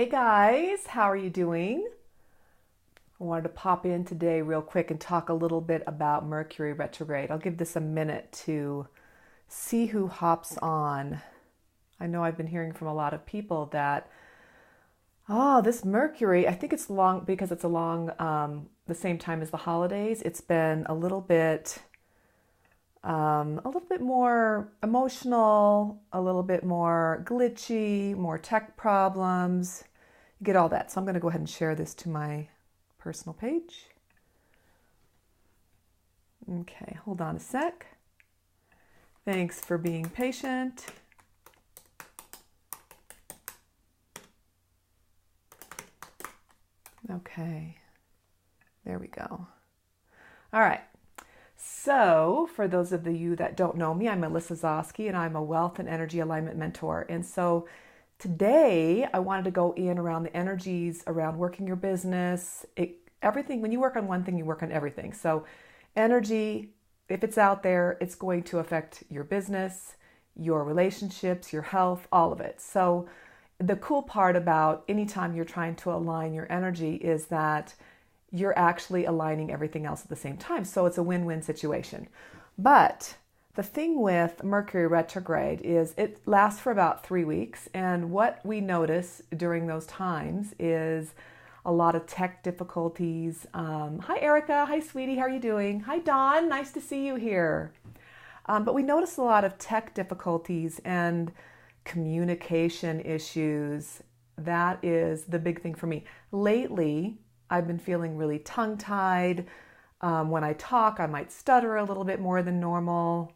Hey guys, how are you doing? I wanted to pop in today real quick and talk a little bit about Mercury Retrograde. I'll give this a minute to see who hops on. I know I've been hearing from a lot of people that, this Mercury, I think it's long because it's along the same time as the holidays. It's been a little bit more emotional, a little bit more glitchy, more tech problems. You get all that. So I'm going to go ahead and share this to my personal page. Okay, hold on a sec. Thanks for being patient. Okay, there we go. All right. So, for those of you that don't know me, I'm Melissa Zoske, and I'm a wealth and energy alignment mentor. And so today I wanted to go in around the energies around working your business. Everything, when you work on one thing, you work on everything. So energy, if it's out there, it's going to affect your business, your relationships, your health, all of it. So the cool part about anytime you're trying to align your energy is that you're actually aligning everything else at the same time. So it's a win-win situation. But the thing with Mercury retrograde is it lasts for about 3 weeks. And what we notice during those times is a lot of tech difficulties. Hi, Erica. Hi, sweetie. How are you doing? Hi, Dawn. Nice to see you here. But we notice a lot of tech difficulties and communication issues. That is the big thing for me. Lately, I've been feeling really tongue-tied. When I talk, I might stutter a little bit more than normal.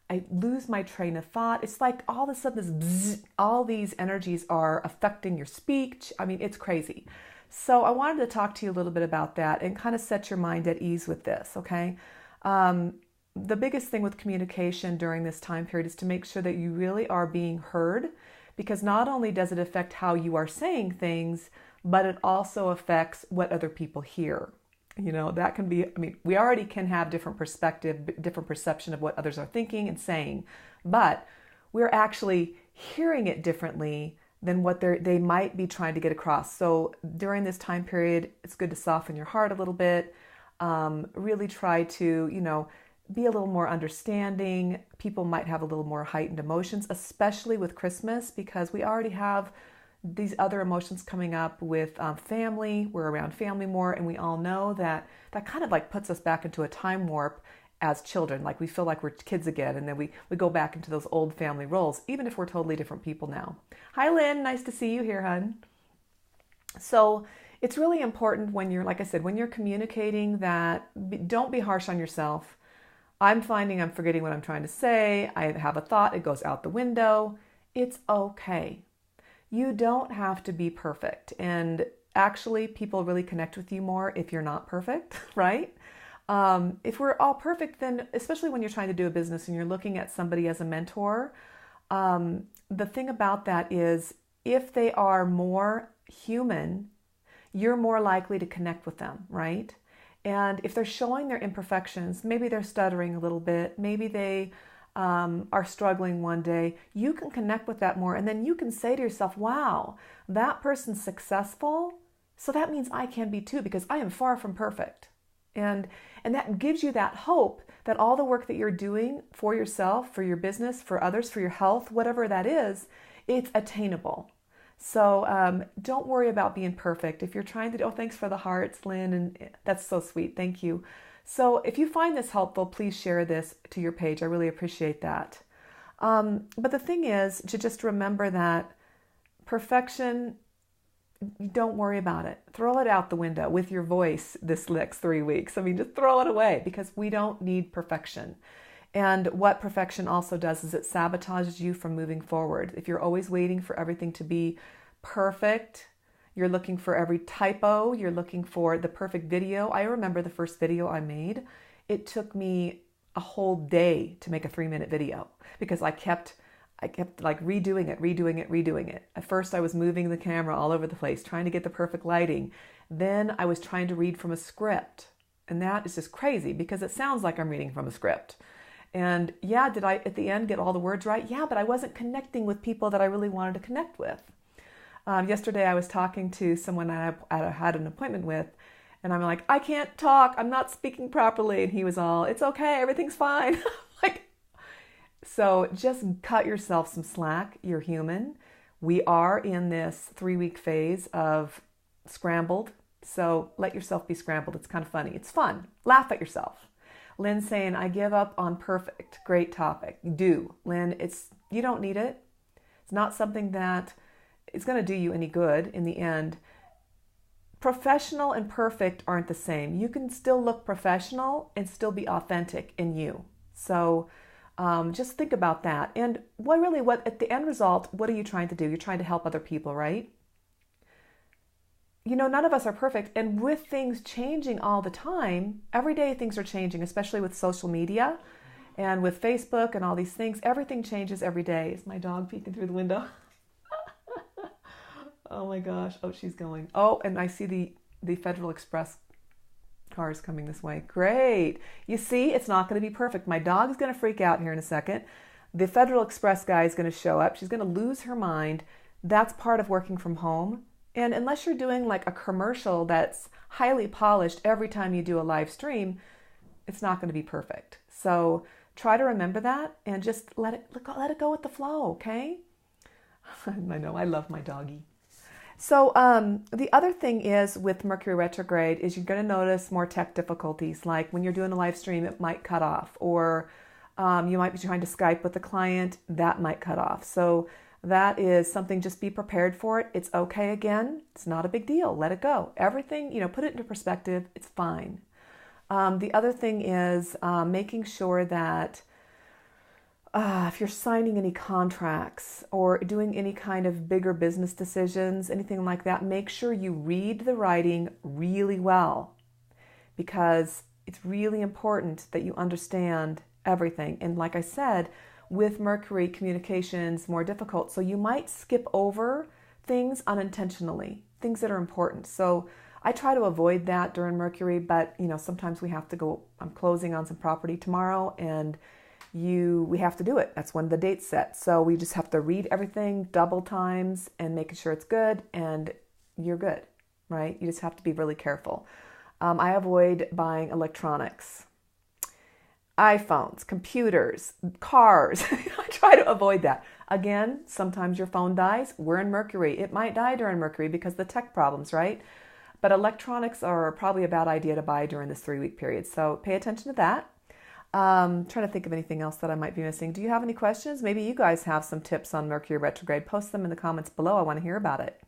I lose my train of thought. It's like all of a sudden all these energies are affecting your speech. I mean, it's crazy. So I wanted to talk to you a little bit about that and kind of set your mind at ease with this, okay? The biggest thing with communication during this time period is to make sure that you really are being heard, because not only does it affect how you are saying things, but it also affects what other people hear. You know, that can be, we already can have different perspective, different perception of what others are thinking and saying, but we're actually hearing it differently than what they might be trying to get across. So during this time period, it's good to soften your heart a little bit, really try to, be a little more understanding. People might have a little more heightened emotions, especially with Christmas, because we already have these other emotions coming up with family. We're around family more, and we all know that kind of like puts us back into a time warp as children. Like we feel like we're kids again, and then we go back into those old family roles, even if we're totally different people now. Hi, Lynn. Nice to see you here, hon. So it's really important when you're, like I said, when you're communicating that don't be harsh on yourself. I'm finding I'm forgetting what I'm trying to say. I have a thought, it goes out the window. It's okay. You don't have to be perfect. And actually, people really connect with you more if you're not perfect, right? If we're all perfect, then especially when you're trying to do a business and you're looking at somebody as a mentor, the thing about that is if they are more human, you're more likely to connect with them, right? And if they're showing their imperfections, maybe they're stuttering a little bit, maybe they are struggling one day, you can connect with that more. And then you can say to yourself, wow, that person's successful. So that means I can be too, because I am far from perfect. And that gives you that hope that all the work that you're doing for yourself, for your business, for others, for your health, whatever that is, it's attainable. So don't worry about being perfect. If you're trying to, thanks for the hearts, Lynn, and that's so sweet. Thank you. So if you find this helpful, please share this to your page. I really appreciate that. But the thing is to just remember that perfection, don't worry about it. Throw it out the window with your voice this next 3 weeks. Just throw it away, because we don't need perfection. And what perfection also does is it sabotages you from moving forward. If you're always waiting for everything to be perfect, you're looking for every typo, you're looking for the perfect video. I remember the first video I made. It took me a whole day to make a 3-minute video because I kept like redoing it. At first I was moving the camera all over the place, trying to get the perfect lighting. Then I was trying to read from a script. And that is just crazy because it sounds like I'm reading from a script. And yeah, did I at the end get all the words right? Yeah, but I wasn't connecting with people that I really wanted to connect with. Yesterday I was talking to someone I had an appointment with, and I'm like, I can't talk, I'm not speaking properly. And he was all, it's okay, everything's fine. Like, so just cut yourself some slack. You're human. We are in this 3-week phase of scrambled. So let yourself be scrambled. It's kind of funny. It's fun. Laugh at yourself. Lynn's saying, I give up on perfect. Great topic. You do. Lynn, you don't need it. It's not something that is going to do you any good in the end. Professional and perfect aren't the same. You can still look professional and still be authentic in you. So just think about that. And what at the end result, what are you trying to do? You're trying to help other people, right? You know, none of us are perfect. And with things changing all the time, every day things are changing, especially with social media and with Facebook and all these things. Everything changes every day. Is my dog peeking through the window? Oh my gosh. Oh, she's going. Oh, and I see the Federal Express cars coming this way. Great. You see, it's not going to be perfect. My dog is going to freak out here in a second. The Federal Express guy is going to show up. She's going to lose her mind. That's part of working from home. And unless you're doing like a commercial that's highly polished every time you do a live stream, it's not going to be perfect. So try to remember that and just let it go with the flow, okay? I know, I love my doggy. So the other thing is with Mercury retrograde is you're going to notice more tech difficulties. Like when you're doing a live stream, it might cut off, or you might be trying to Skype with a client, that might cut off. So that is something, just be prepared for it. It's okay again. It's not a big deal. Let it go. Everything, put it into perspective. It's fine. The other thing is making sure that if you're signing any contracts or doing any kind of bigger business decisions, anything like that, make sure you read the writing really well, because it's really important that you understand everything. And like I said, with Mercury, communication's more difficult. So you might skip over things unintentionally, things that are important. So I try to avoid that during Mercury, but sometimes we have to go. I'm closing on some property tomorrow, and we have to do it. That's when the date's set. So we just have to read everything double times and making sure it's good, and you're good, right? You just have to be really careful. I avoid buying electronics. iPhones, computers, cars. I try to avoid that. Again, sometimes your phone dies. We're in Mercury. It might die during Mercury because of the tech problems, right? But electronics are probably a bad idea to buy during this 3-week period. So pay attention to that. Trying to think of anything else that I might be missing. Do you have any questions? Maybe you guys have some tips on Mercury retrograde. Post them in the comments below. I want to hear about it.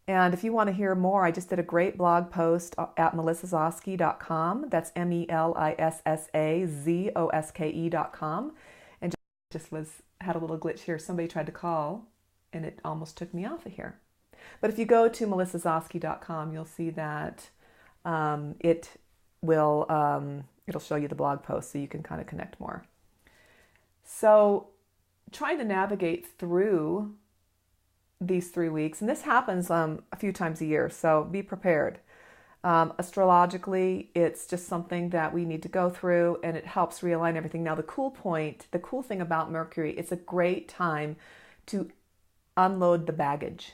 And if you want to hear more, I just did a great blog post at melissazoske.com. That's melissazoske.com. And just had a little glitch here. Somebody tried to call, and it almost took me off of here. But if you go to melissazoske.com, you'll see that it'll show you the blog post, so you can kind of connect more. So trying to navigate through these 3 weeks, and this happens a few times a year, so be prepared. Astrologically, it's just something that we need to go through, and it helps realign everything. Now, the cool thing about Mercury, it's a great time to unload the baggage.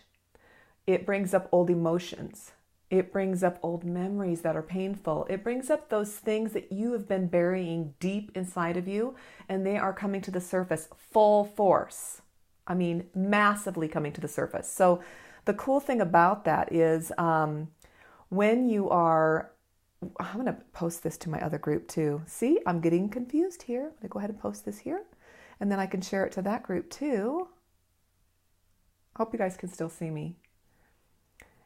It brings up old emotions. It brings up old memories that are painful. It brings up those things that you have been burying deep inside of you, and they are coming to the surface full force. I mean, massively coming to the surface. So the cool thing about that is when you are, I'm going to post this to my other group too. See, I'm getting confused here. I'm going to go ahead and post this here, and then I can share it to that group too. Hope you guys can still see me.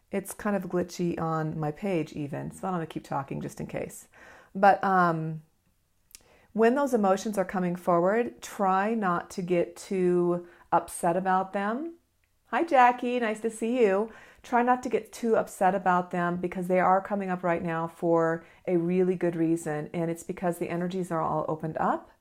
It's kind of glitchy on my page even, so I'm going to keep talking just in case. But when those emotions are coming forward, try not to get too upset about them. Hi, Jackie. Nice to see you. Try not to get too upset about them, because they are coming up right now for a really good reason. And it's because the energies are all opened up,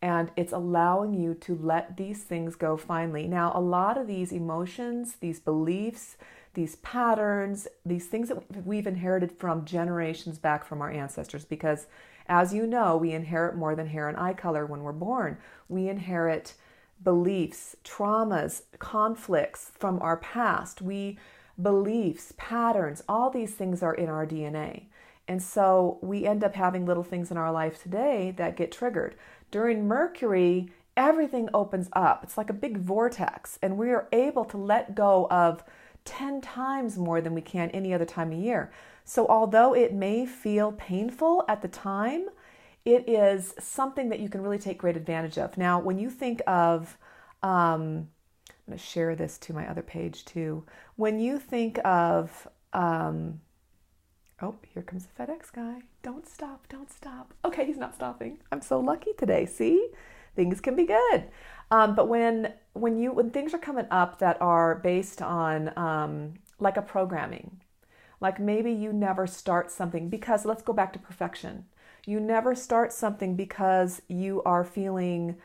and it's allowing you to let these things go finally. Now, a lot of these emotions, these beliefs, these patterns, these things that we've inherited from generations back from our ancestors, because as you know, we inherit more than hair and eye color when we're born. We inherit beliefs, traumas, conflicts from our past. Beliefs, patterns, all these things are in our DNA. And so we end up having little things in our life today that get triggered. During Mercury, everything opens up. It's like a big vortex, and we are able to let go of 10 times more than we can any other time of year. So although it may feel painful at the time, it is something that you can really take great advantage of. Now, when you think of, I'm going to share this to my other page too. When you think of, oh, here comes the FedEx guy. Don't stop, don't stop. Okay, he's not stopping. I'm so lucky today. See, things can be good. But when things are coming up that are based on like a programming, like maybe you never start something because, let's go back to perfection. You never start something because you are feeling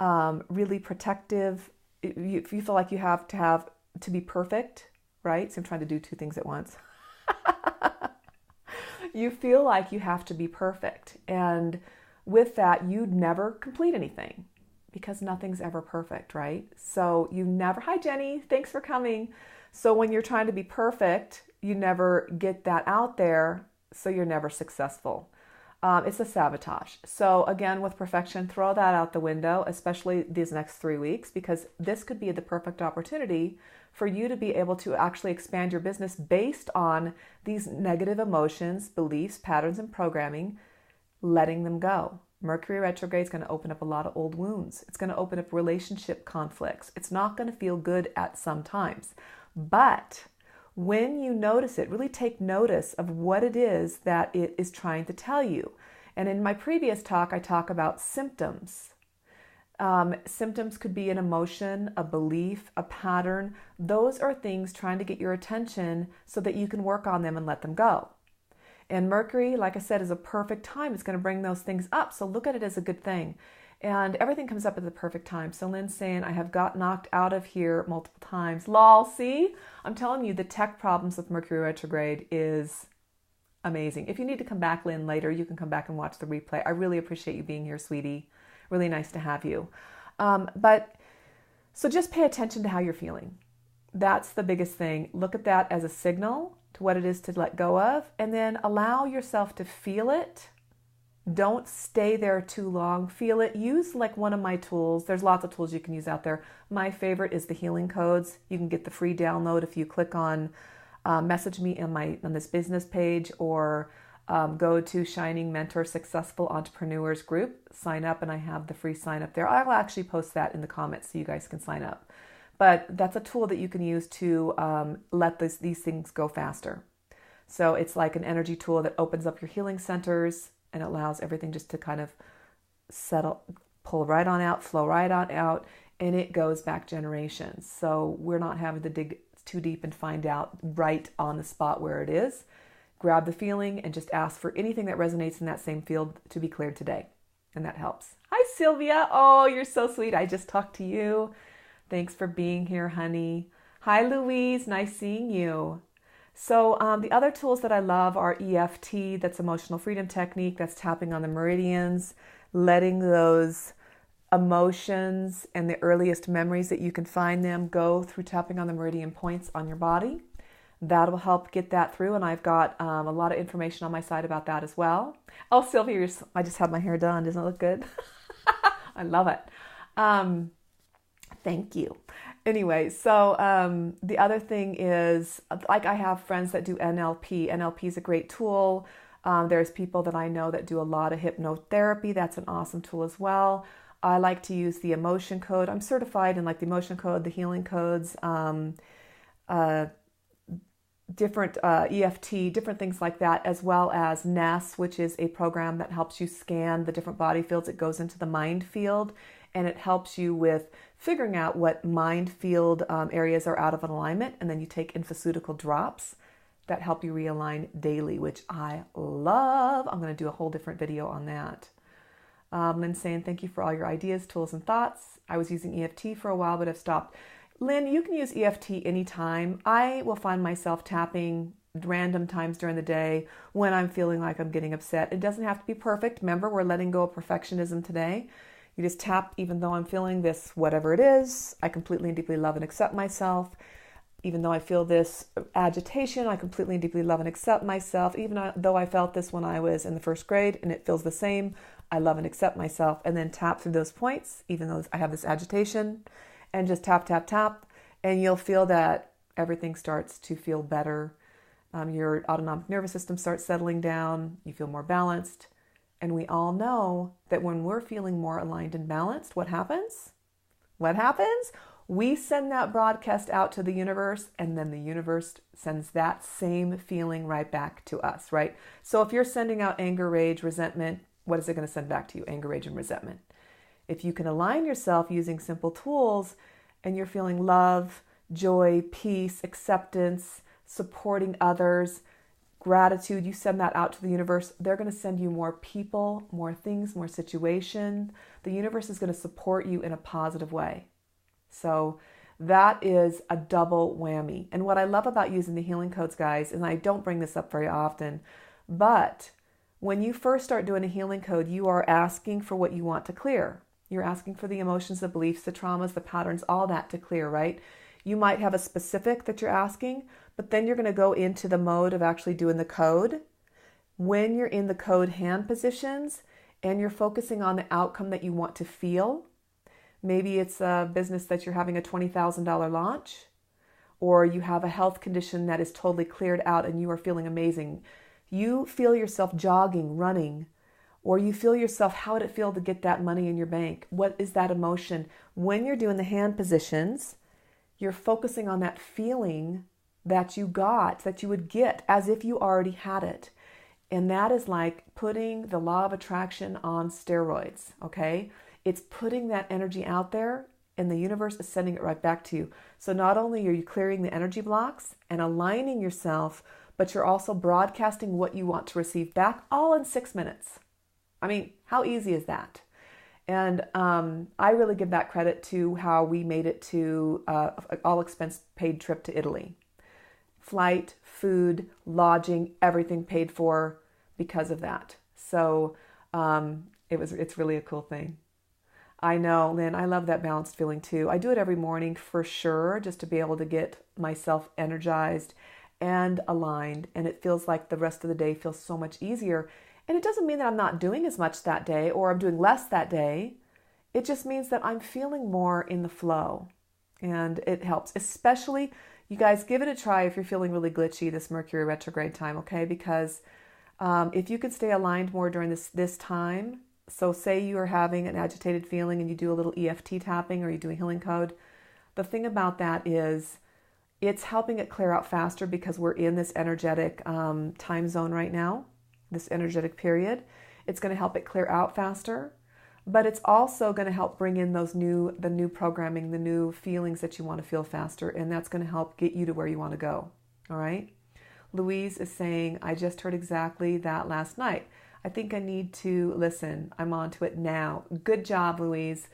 really protective. You feel like you have to be perfect, right? So I'm trying to do two things at once. You feel like you have to be perfect. And with that, you never complete anything because nothing's ever perfect, right? So you never, hi Jenny, thanks for coming. So when you're trying to be perfect, you never get that out there, so you're never successful. It's a sabotage. So again, with perfection, throw that out the window, especially these next 3 weeks, because this could be the perfect opportunity for you to be able to actually expand your business based on these negative emotions, beliefs, patterns, and programming, letting them go. Mercury retrograde is going to open up a lot of old wounds. It's going to open up relationship conflicts. It's not going to feel good at some times. But when you notice it, really take notice of what it is that it is trying to tell you. And in my previous talk, I talk about symptoms. Symptoms could be an emotion, a belief, a pattern. Those are things trying to get your attention so that you can work on them and let them go. And Mercury, like I said, is a perfect time. It's going to bring those things up. So look at it as a good thing. And everything comes up at the perfect time. So Lynn's saying, I have got knocked out of here multiple times. Lol, see? I'm telling you, the tech problems with Mercury retrograde is amazing. If you need to come back, Lynn, later, you can come back and watch the replay. I really appreciate you being here, sweetie. Really nice to have you. So just pay attention to how you're feeling. That's the biggest thing. Look at that as a signal to what it is to let go of, and then allow yourself to feel it. Don't stay there too long. Feel it. Use like one of my tools. There's lots of tools you can use out there. My favorite is the healing codes. You can get the free download if you click on message me on this business page, or go to Shining Mentor Successful Entrepreneurs group, sign up, and I have the free sign up there. I'll actually post that in the comments so you guys can sign up. But that's a tool that you can use to let these things go faster. So it's like an energy tool that opens up your healing centers and allows everything just to kind of settle, pull right on out, flow right on out, and it goes back generations. So we're not having to dig too deep and find out right on the spot where it is. Grab the feeling and just ask for anything that resonates in that same field to be cleared today. And that helps. Hi, Sylvia. Oh, you're so sweet. I just talked to you. Thanks for being here, honey. Hi, Louise. Nice seeing you. So the other tools that I love are EFT, that's emotional freedom technique, that's tapping on the meridians, letting those emotions and the earliest memories that you can find them go through tapping on the meridian points on your body. That'll help get that through, and I've got a lot of information on my site about that as well. Oh, Sylvia, I just had my hair done. Doesn't it look good? I love it. Thank you. Anyway, so the other thing is, like, I have friends that do NLP. NLP is a great tool. There's people that I know that do a lot of hypnotherapy. That's an awesome tool as well. I like to use the emotion code. I'm certified in like the emotion code, the healing codes, different EFT, different things like that, as well as NES, which is a program that helps you scan the different body fields. It goes into the mind field, and it helps you with figuring out what mind field areas are out of alignment, and then you take infoceutical drops that help you realign daily, which I love. I'm going to do a whole different video on that. Lynn's saying, thank you for all your ideas, tools, and thoughts. I was using EFT for a while, but I've stopped. Lynn, you can use EFT anytime. I will find myself tapping random times during the day when I'm feeling like I'm getting upset. It doesn't have to be perfect. Remember, we're letting go of perfectionism today. You just tap, even though I'm feeling this, whatever it is, I completely and deeply love and accept myself. Even though I feel this agitation, I completely and deeply love and accept myself. Even though I felt this when I was in the first grade and it feels the same, I love and accept myself. And then tap through those points, even though I have this agitation, and just tap, tap, tap. And you'll feel that everything starts to feel better. Your autonomic nervous system starts settling down. You feel more balanced. And we all know that when we're feeling more aligned and balanced, what happens? What happens? We send that broadcast out to the universe, and then the universe sends that same feeling right back to us, right? So if you're sending out anger, rage, resentment, what is it going to send back to you? Anger, rage, and resentment. If you can align yourself using simple tools and you're feeling love, joy, peace, acceptance, supporting others, gratitude, you send that out to the universe, they're going to send you more people, more things, more situation. The universe is going to support you in a positive way. So that is a double whammy. And what I love about using the healing codes, guys, and I don't bring this up very often, but when you first start doing a healing code, you are asking for what you want to clear. You're asking for the emotions, the beliefs, the traumas, the patterns, all that to clear, right? You might have a specific that you're asking, but then you're going to go into the mode of actually doing the code. When you're in the code hand positions and you're focusing on the outcome that you want to feel, maybe it's a business that you're having a $20,000 launch, or you have a health condition that is totally cleared out and you are feeling amazing. You feel yourself jogging, running, or you feel yourself, how would it feel to get that money in your bank? What is that emotion? When you're doing the hand positions, you're focusing on that feeling that you got, that you would get as if you already had it. And that is like putting the law of attraction on steroids, okay? It's putting that energy out there and the universe is sending it right back to you. So not only are you clearing the energy blocks and aligning yourself, but you're also broadcasting what you want to receive back, all in 6 minutes. I mean, how easy is that? And I really give that credit to how we made it to an all-expense paid trip to Italy. Flight, food, lodging, everything paid for because of that. So it's really a cool thing. I know, Lynn, I love that balanced feeling too. I do it every morning for sure, just to be able to get myself energized and aligned. And it feels like the rest of the day feels so much easier. And it doesn't mean that I'm not doing as much that day or I'm doing less that day. It just means that I'm feeling more in the flow. And it helps, especially, you guys, give it a try if you're feeling really glitchy this Mercury retrograde time, okay? Because if you can stay aligned more during this time, so say you are having an agitated feeling and you do a little EFT tapping or you do a healing code, the thing about that is it's helping it clear out faster because we're in this energetic time zone right now, this energetic period. It's going to help it clear out faster, but it's also going to help bring in the new programming, the new feelings that you want to feel faster, and that's going to help get you to where you want to go. All right? Louise is saying, I just heard exactly that last night. I think I need to listen. I'm on to it now. Good job, Louise.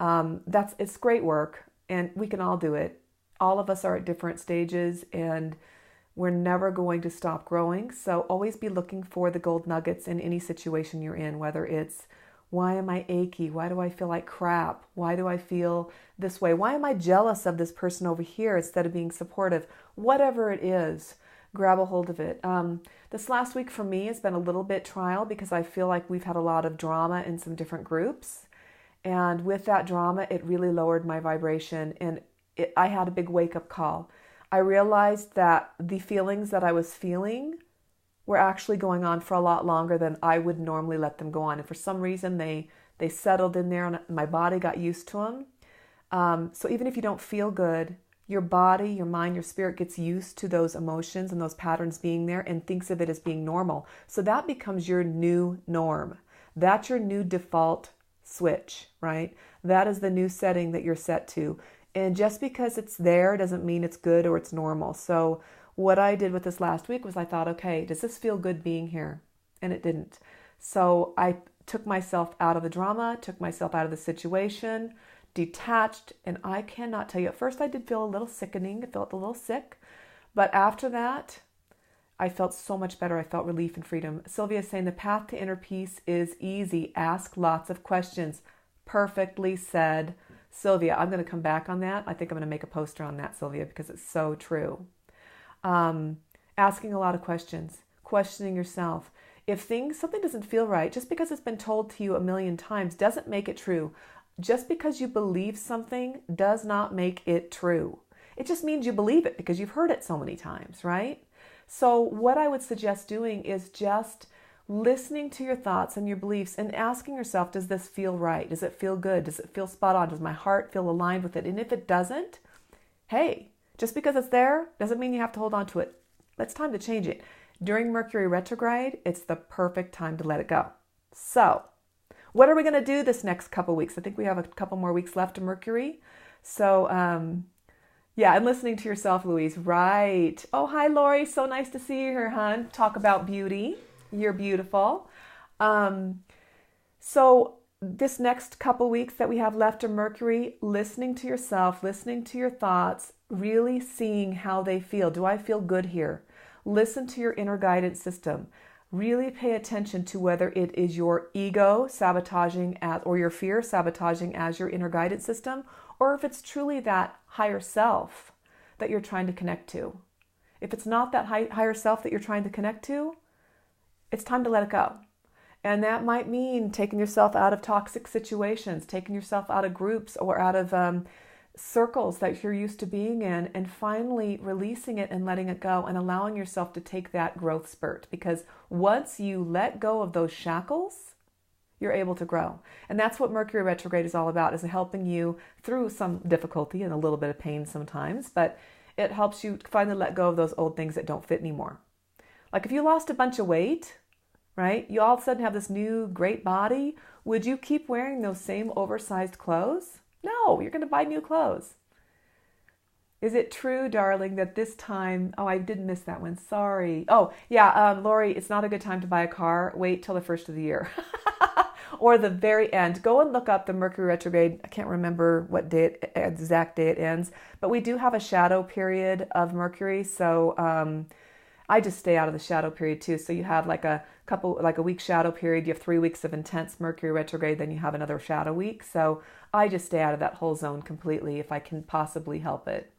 It's great work, and we can all do it. All of us are at different stages, and we're never going to stop growing. So always be looking for the gold nuggets in any situation you're in, whether it's, why am I achy? Why do I feel like crap? Why do I feel this way? Why am I jealous of this person over here instead of being supportive? Whatever it is, grab a hold of it. This last week for me has been a little bit trial because I feel like we've had a lot of drama in some different groups. And with that drama, it really lowered my vibration, and I had a big wake-up call. I realized that the feelings that I was feeling were actually going on for a lot longer than I would normally let them go on. And for some reason, they settled in there and my body got used to them. So even if you don't feel good, your body, your mind, your spirit gets used to those emotions and those patterns being there and thinks of it as being normal. So that becomes your new norm. That's your new default switch, right? That is the new setting that you're set to. And just because it's there doesn't mean it's good or it's normal. So what I did with this last week was I thought, okay, does this feel good being here? And it didn't. So I took myself out of the drama, took myself out of the situation, detached, and I cannot tell you. At first I did feel a little sickening. I felt a little sick. But after that, I felt so much better. I felt relief and freedom. Sylvia is saying the path to inner peace is easy. Ask lots of questions. Perfectly said, Sylvia. I'm going to come back on that. I think I'm going to make a poster on that, Sylvia, because it's so true. Asking a lot of questions, questioning yourself. If something doesn't feel right, just because it's been told to you a million times doesn't make it true. Just because you believe something does not make it true. It just means you believe it because you've heard it so many times, right? So what I would suggest doing is just listening to your thoughts and your beliefs and asking yourself, does this feel right? Does it feel good? Does it feel spot on? Does my heart feel aligned with it? And if it doesn't, hey, just because it's there doesn't mean you have to hold on to it. It's time to change it. During Mercury Retrograde, it's the perfect time to let it go. So, what are we going to do this next couple weeks? I think we have a couple more weeks left of Mercury. So, yeah, and listening to yourself, Louise. Right. Oh, hi, Lori. So nice to see you here, hon. Talk about beauty. You're beautiful. So this next couple weeks that we have left of Mercury, listening to yourself, listening to your thoughts, really seeing how they feel. Do I feel good here? Listen to your inner guidance system. Really pay attention to whether it is your ego sabotaging or your fear sabotaging as your inner guidance system, or if it's truly that higher self that you're trying to connect to. If it's not that higher self that you're trying to connect to, it's time to let it go. And that might mean taking yourself out of toxic situations, taking yourself out of groups or out of circles that you're used to being in, and finally releasing it and letting it go and allowing yourself to take that growth spurt. Because once you let go of those shackles, you're able to grow. And that's what Mercury Retrograde is all about, is helping you through some difficulty and a little bit of pain sometimes, but it helps you finally let go of those old things that don't fit anymore. Like if you lost a bunch of weight, right? You all of a sudden have this new great body. Would you keep wearing those same oversized clothes? No, you're going to buy new clothes. Is it true, darling, that this time... Oh, I did miss that one. Sorry. Oh, yeah, Lori, it's not a good time to buy a car. Wait till the first of the year. Or the very end. Go and look up the Mercury Retrograde. I can't remember what exact day it ends. But we do have a shadow period of Mercury. So I just stay out of the shadow period too. So you have like a week shadow period. You have 3 weeks of intense Mercury Retrograde. Then you have another shadow week. So I just stay out of that whole zone completely if I can possibly help it.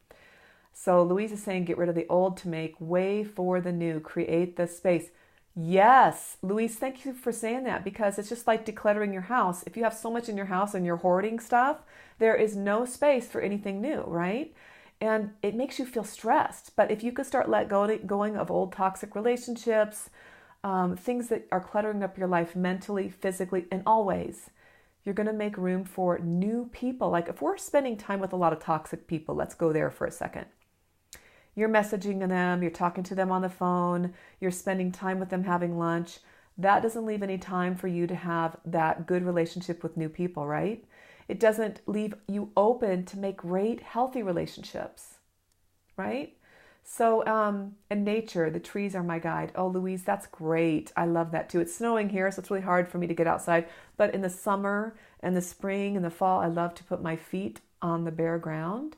So Louise is saying, get rid of the old to make way for the new. Create the space. Yes, Louise, thank you for saying that, because it's just like decluttering your house. If you have so much in your house and you're hoarding stuff, there is no space for anything new, right? And it makes you feel stressed. But if you could start going of old toxic relationships, things that are cluttering up your life mentally, physically, and always, you're going to make room for new people. Like if we're spending time with a lot of toxic people, let's go there for a second. You're messaging them, you're talking to them on the phone, you're spending time with them having lunch. That doesn't leave any time for you to have that good relationship with new people, right? It doesn't leave you open to make great, healthy relationships, right? So, and nature, the trees are my guide. Oh, Louise, that's great. I love that too. It's snowing here, so it's really hard for me to get outside. But in the summer and the spring and the fall, I love to put my feet on the bare ground.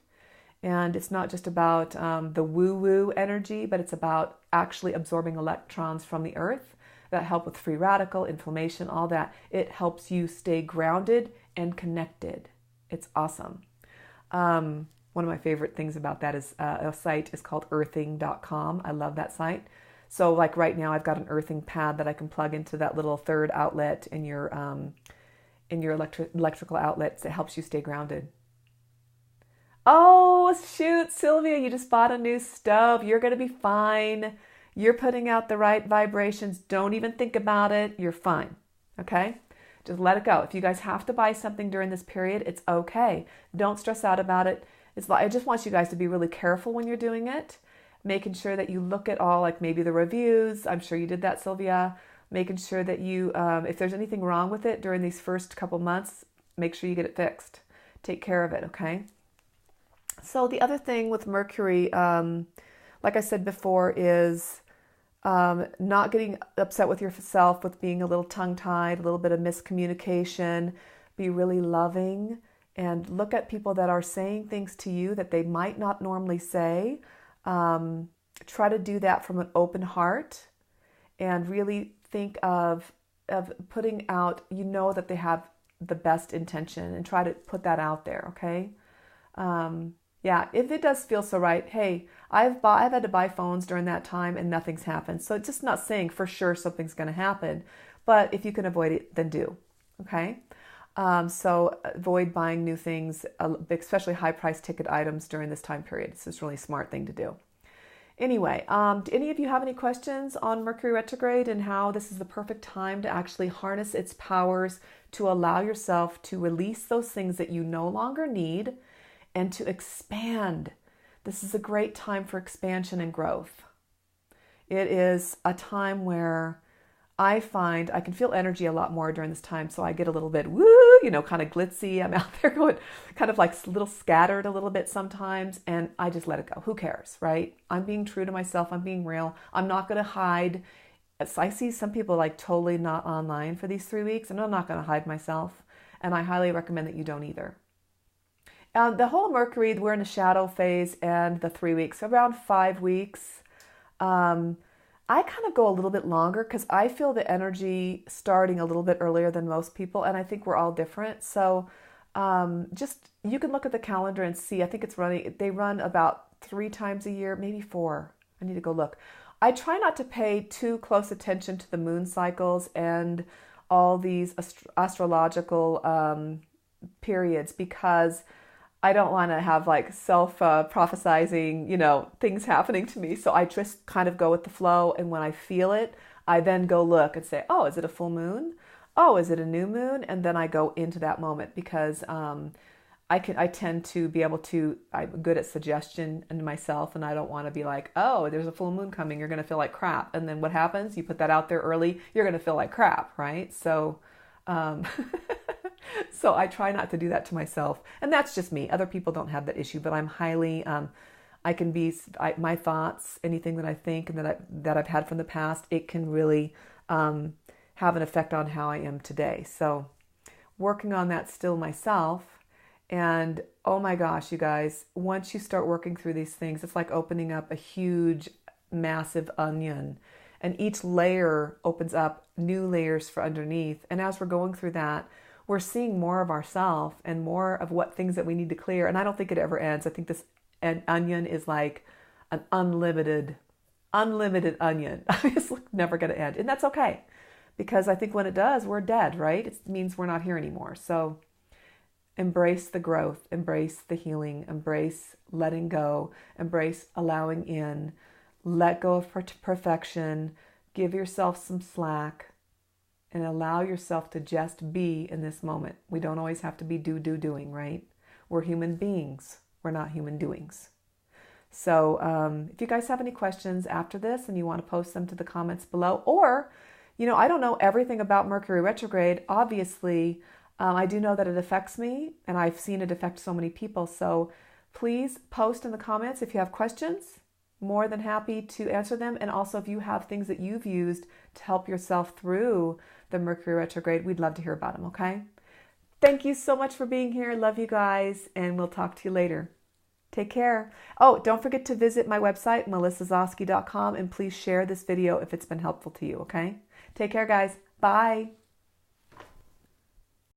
And it's not just about the woo-woo energy, but it's about actually absorbing electrons from the earth that help with free radical, inflammation, all that. It helps you stay grounded and connected. It's awesome. One of my favorite things about that is a site is called earthing.com. I love that site. So like right now, I've got an earthing pad that I can plug into that little third outlet in your electrical outlets. It helps you stay grounded. Oh, shoot, Sylvia, you just bought a new stove. You're going to be fine. You're putting out the right vibrations. Don't even think about it. You're fine. Okay? Just let it go. If you guys have to buy something during this period, it's okay. Don't stress out about it. I just want you guys to be really careful when you're doing it, making sure that you look at all, like maybe the reviews. I'm sure you did that, Sylvia. Making sure that you, if there's anything wrong with it during these first couple months, make sure you get it fixed. Take care of it, okay? So the other thing with Mercury, like I said before, is not getting upset with yourself, with being a little tongue-tied, a little bit of miscommunication. Be really loving and look at people that are saying things to you that they might not normally say. Try to do that from an open heart and really think of putting out, that they have the best intention and try to put that out there, okay? Yeah, if it does feel so right, hey, I've had to buy phones during that time and nothing's happened. So it's just not saying for sure something's going to happen, but if you can avoid it, then do, okay? So avoid buying new things, especially high price ticket items during this time period. It's just a really smart thing to do. Anyway, do any of you have any questions on Mercury retrograde and how this is the perfect time to actually harness its powers to allow yourself to release those things that you no longer need and to expand? This is a great time for expansion and growth. It is a time where I find I can feel energy a lot more during this time. So I get a little bit, woo, kind of glitzy. I'm out there going kind of like a little scattered a little bit sometimes. And I just let it go. Who cares, right? I'm being true to myself. I'm being real. I'm not going to hide. I see some people like totally not online for these 3 weeks. And I'm not going to hide myself. And I highly recommend that you don't either. The whole Mercury, we're in the shadow phase and the 3 weeks, around 5 weeks. I kind of go a little bit longer because I feel the energy starting a little bit earlier than most people, and I think we're all different. So just, you can look at the calendar and see, I think they run about 3 times a year, maybe 4. I need to go look. I try not to pay too close attention to the moon cycles and all these astrological periods because I don't want to have like self-prophesizing, things happening to me. So I just kind of go with the flow. And when I feel it, I then go look and say, oh, is it a full moon? Oh, is it a new moon? And then I go into that moment because I tend to be able to, I'm good at suggestion in myself. And I don't want to be like, oh, there's a full moon coming. You're going to feel like crap. And then what happens? You put that out there early. You're going to feel like crap, right? So so I try not to do that to myself. And that's just me. Other people don't have that issue, but I'm highly, my thoughts, anything that I think and that I've had from the past, it can really have an effect on how I am today. So working on that still myself. And oh my gosh, you guys, once you start working through these things, it's like opening up a huge, massive onion. And each layer opens up new layers for underneath. And as we're going through that, we're seeing more of ourselves and more of what things that we need to clear. And I don't think it ever ends. I think this onion is like an unlimited onion. It's never going to end. And that's okay. Because I think when it does, we're dead, right? It means we're not here anymore. So embrace the growth, embrace the healing, embrace letting go, embrace allowing in, let go of perfection, give yourself some slack, and allow yourself to just be in this moment. We don't always have to be doing, right? We're human beings. We're not human doings. So if you guys have any questions after this and you want to post them to the comments below, or, I don't know everything about Mercury retrograde. Obviously, I do know that it affects me and I've seen it affect so many people. So please post in the comments if you have questions. More than happy to answer them. And also if you have things that you've used to help yourself through the Mercury retrograde, we'd love to hear about them, okay? Thank you so much for being here. Love you guys, and we'll talk to you later. Take care. Oh, don't forget to visit my website, melissazoske.com, and please share this video if it's been helpful to you, okay? Take care, guys. Bye.